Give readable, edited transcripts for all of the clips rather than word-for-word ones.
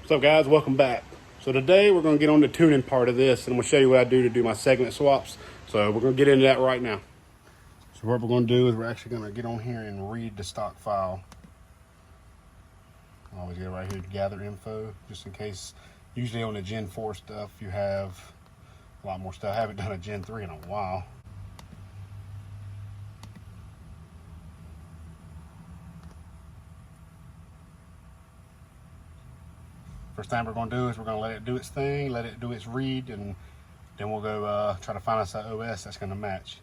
What's up, guys? Welcome back. So today we're going to get on the tuning part of this, and I'm going to show you what I do to do my segment swaps. So we're going to get into that right now. So what we're going to do is we're actually going to get on here and read the stock file. I always get right here to gather info, just in case. Usually on the Gen 4 stuff you have a lot more stuff. I haven't done a Gen 3 in a while. First thing we're going to do is we're going to let it do its thing, let it do its read, and then we'll go try to find us an OS that's going to match.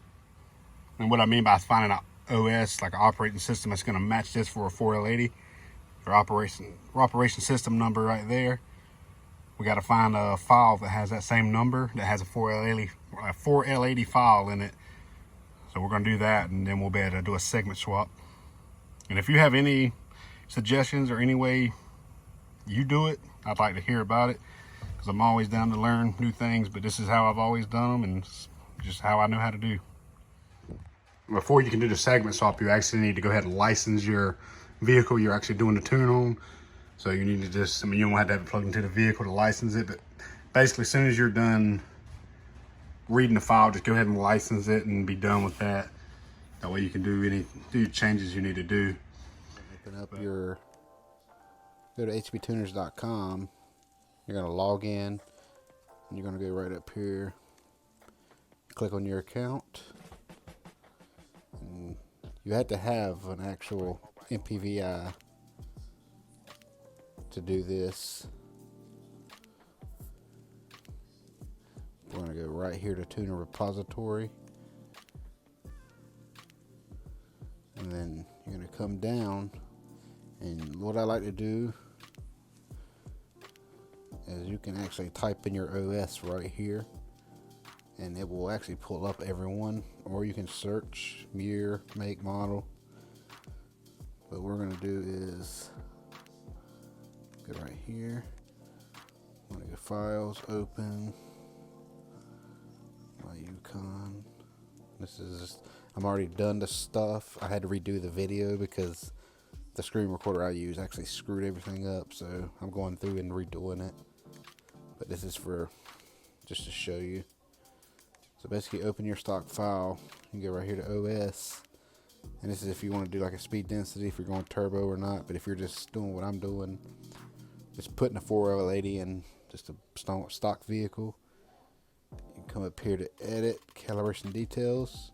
And what I mean by finding an OS, like an operating system that's going to match this for a 4L80, or operation system number right there. We got to find a file that has that same number, that has a 4L80 file in it. So we're going to do that, and then we'll be able to do a segment swap. And if you have any suggestions or any way you do it, I'd like to hear about it, because I'm always down to learn new things, but this is how I've always done them, and it's just how I know how to do. Before you can do the segment swap, you actually need to go ahead and license your vehicle you're actually doing the tune on. So you need to just, you don't have to have it plugged into the vehicle to license it, but basically as soon as you're done reading the file, just go ahead and license it and be done with that. That way you can do changes you need to do. Open up go to hbtuners.com. You're going to log in, and you're going to go right up here, click on your account, and you have to have an actual MPVI to do this. We're going to go right here to tuner repository, and then you're going to come down, and what I like to do is you can actually type in your OS right here, and it will actually pull up everyone, or you can search year, make, model. What we're going to do is go right here, I'm going to go files, open my Yukon. This is just, I'm already done the stuff. I had to redo the video because the screen recorder I use actually screwed everything up, so I'm going through and redoing it. But this is for just to show you. So basically open your stock file, you go right here to OS, and this is if you want to do like a speed density, if you're going turbo or not. But if you're just doing what I'm doing, just putting a 4L80 in just a stock vehicle, you come up here to edit calibration details,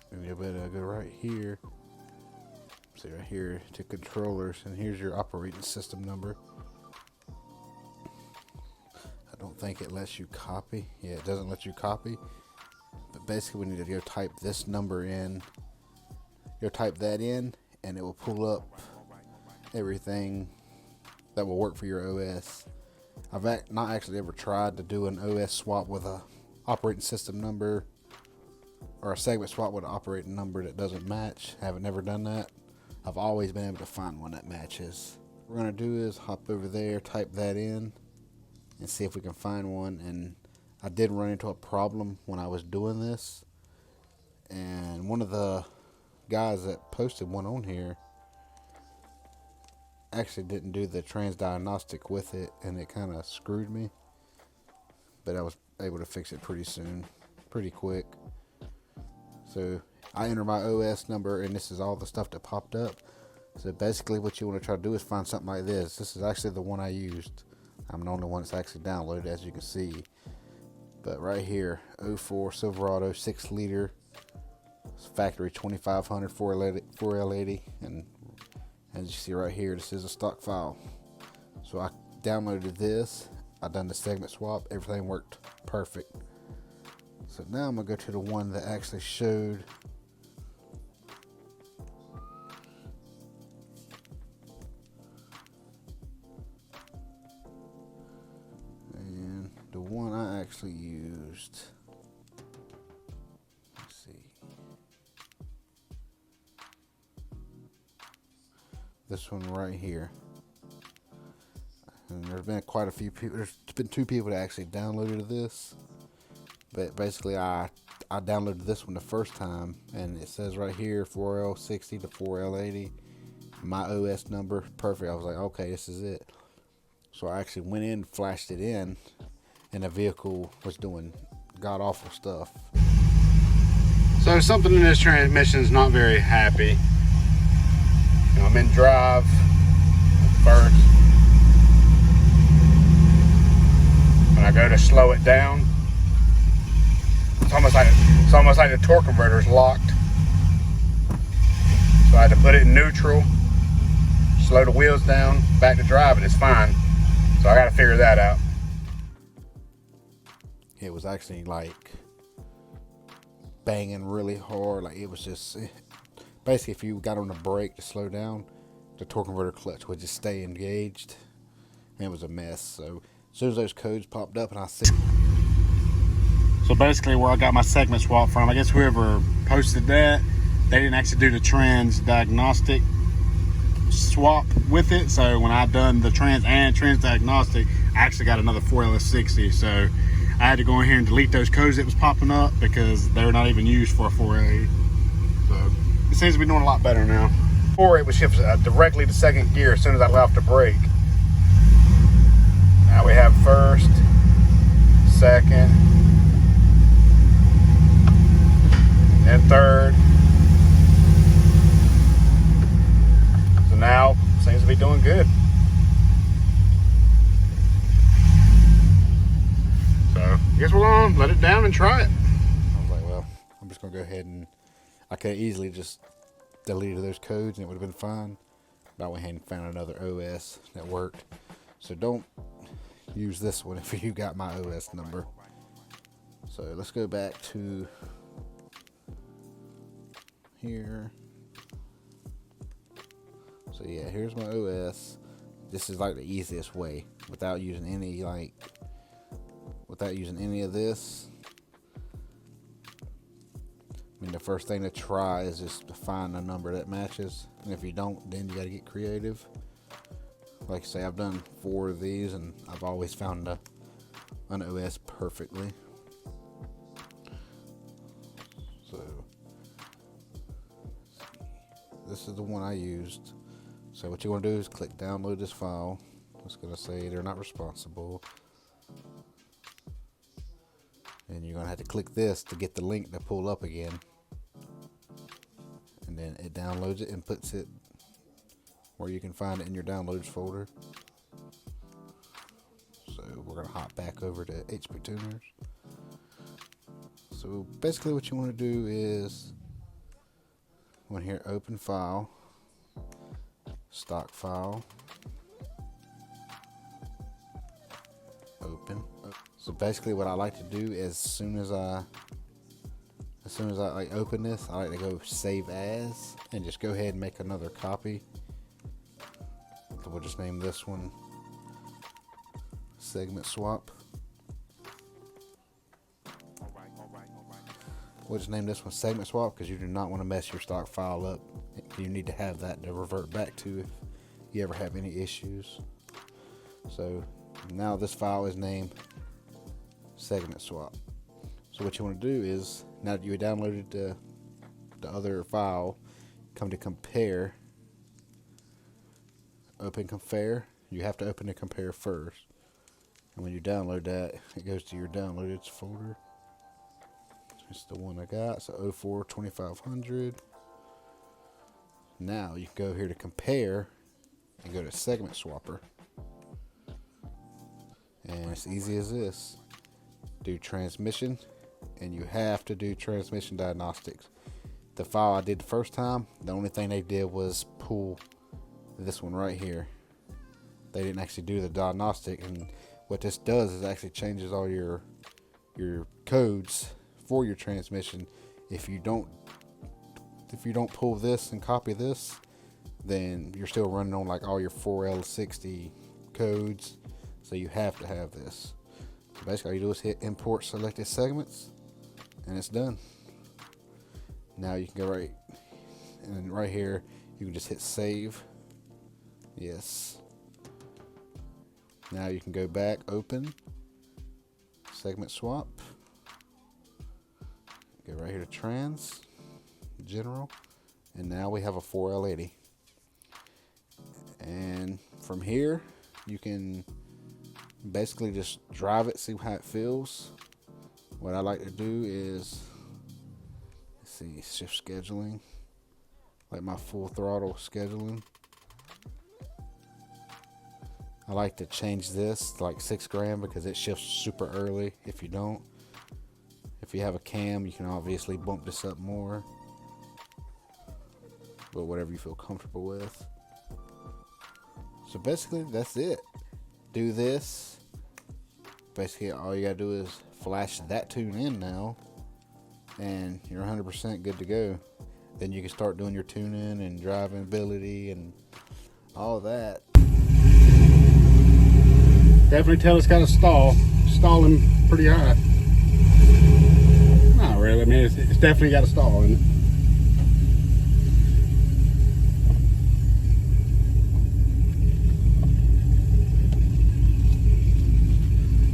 and you'll be able to go right here, see right here to controllers, and here's your operating system number. I don't think it lets you copy. Yeah, it doesn't let you copy. But basically we need to go type this number in. You'll type that in, and it will pull up everything that will work for your OS. I've not actually ever tried to do an OS swap with a operating system number, or a segment swap with an operating number that doesn't match. I haven't never done that. I've always been able to find one that matches. What we're going to do is hop over there, type that in, and see if we can find one. And I did run into a problem when I was doing this, and one of the guys that posted one on here actually didn't do the Diagnostic with it, and it kind of screwed me, but I was able to fix it pretty quick. So I enter my OS number, and this is all the stuff that popped up. So basically what you want to try to do is find something like this. This is actually the one I used. I'm the only one that's actually downloaded, as you can see. But right here, 04 Silverado 6 liter, factory 2500 4L80, and as you see right here, this is a stock file. So I downloaded this, I done the segment swap, everything worked perfect. So now I'm gonna go to the one that actually showed the one I actually used. Let's see. This one right here. And there's been quite a few people. There's been 2 people that actually downloaded this. But basically I downloaded this one the first time, and it says right here 4L60 to 4L80. my OS number, perfect. I was like, okay, this is it. So I actually went in, flashed it in, and the vehicle was doing god awful stuff. So something in this transmission is not very happy. You know, I'm in drive first. When I go to slow it down, it's almost like the torque converter is locked. So I had to put it in neutral, slow the wheels down, back to drive, and it's fine. So I got to figure that out. It was actually like banging really hard. Like it was just basically, if you got on the brake to slow down, the torque converter clutch would just stay engaged, and it was a mess. So as soon as those codes popped up, and I see. So basically, where I got my segment swap from, I guess whoever posted that, they didn't actually do the trans diagnostic swap with it. So when I done the trans and trans diagnostic, I actually got another 4LS60. So I had to go in here and delete those codes that was popping up because they're not even used for a 4A. So it seems to be doing a lot better now. Before it would shift directly to second gear as soon as I let off the brake. Now we have first, second, and third. So now seems to be doing good. So I guess we're gonna let it down and try it. I was like, well, I'm just gonna go ahead and I could have easily just deleted those codes and it would have been fine. But I went ahead and found another OS that worked. So don't use this one if you got my OS number. So let's go back to here. So yeah, here's my OS. This is like the easiest way without using any of this. I mean, the first thing to try is just to find a number that matches, and if you don't, then you got to get creative. Like I say, I've done 4 of these, and I've always found an OS perfectly. So this is the one I used. So what you want to do is click download this file. It's going to say they're not responsible. And you're going to have to click this to get the link to pull up again. And then it downloads it and puts it where you can find it in your downloads folder. So we're going to hop back over to HP Tuners. So basically what you want to do is, when here, open file, stock file, open. So basically what I like to do is as soon as I like open this, I like to go save as and just go ahead and make another copy. So we'll just name this one segment swap. We'll just name this one segment swap because you do not want to mess your stock file up. You need to have that to revert back to if you ever have any issues. So now this file is named segment swap. So what you want to do is, now that you downloaded the other file, come to compare, open compare. You have to open the compare first, and when you download that, it goes to your downloaded folder. It's the one I got, so 04-2500. Now you can go here to compare and go to segment swapper, and it's easy as this. Do transmission, and you have to do transmission diagnostics. The file I did the first time, the only thing they did was pull this one right here. They didn't actually do the diagnostic, and what this does is actually changes all your codes for your transmission. If you don't pull this and copy this, then you're still running on like all your 4L60 codes. So you have to have this. So basically all you do is hit import selected segments, and it's done. Now you can go right here you can just hit save. Yes. Now you can go back, open segment swap, go right here to trans general, and now we have a 4L80. And from here, you can basically just drive it, see how it feels. What I like to do is, let's see, shift scheduling, like my full throttle scheduling. I like to change this to like 6 gram because it shifts super early. If you don't, if you have a cam, you can obviously bump this up more, but whatever you feel comfortable with. So basically that's it. Do this. Basically all you gotta do is flash that tune in now and you're 100% good to go. Then you can start doing your tuning and driving ability and all that. Definitely tell it's got a stalling pretty high. Not really, I mean it's definitely got a stall in it.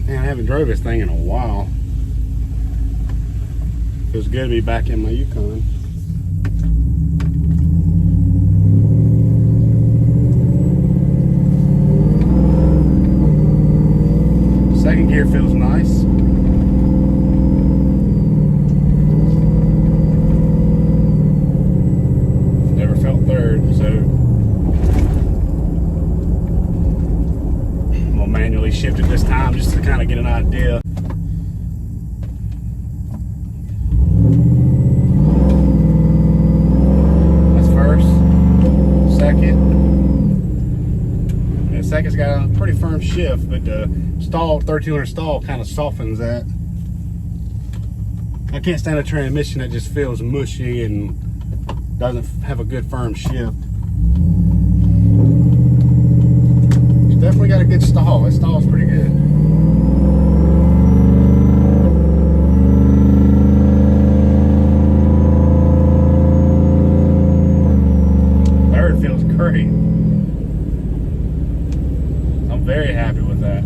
Man, I haven't drove this thing in a while. Feels good to be back in my Yukon. Second gear feels nice. Never felt third, so I'm gonna manually shift it this time just to kind of get an idea. That's first, second. And second's got a pretty firm shift, but the stall 3200 stall kind of softens that. I can't stand a transmission that just feels mushy and doesn't have a good firm shift. It's definitely got a good stall. That stall's pretty good. Third feels great. I'm very happy with that.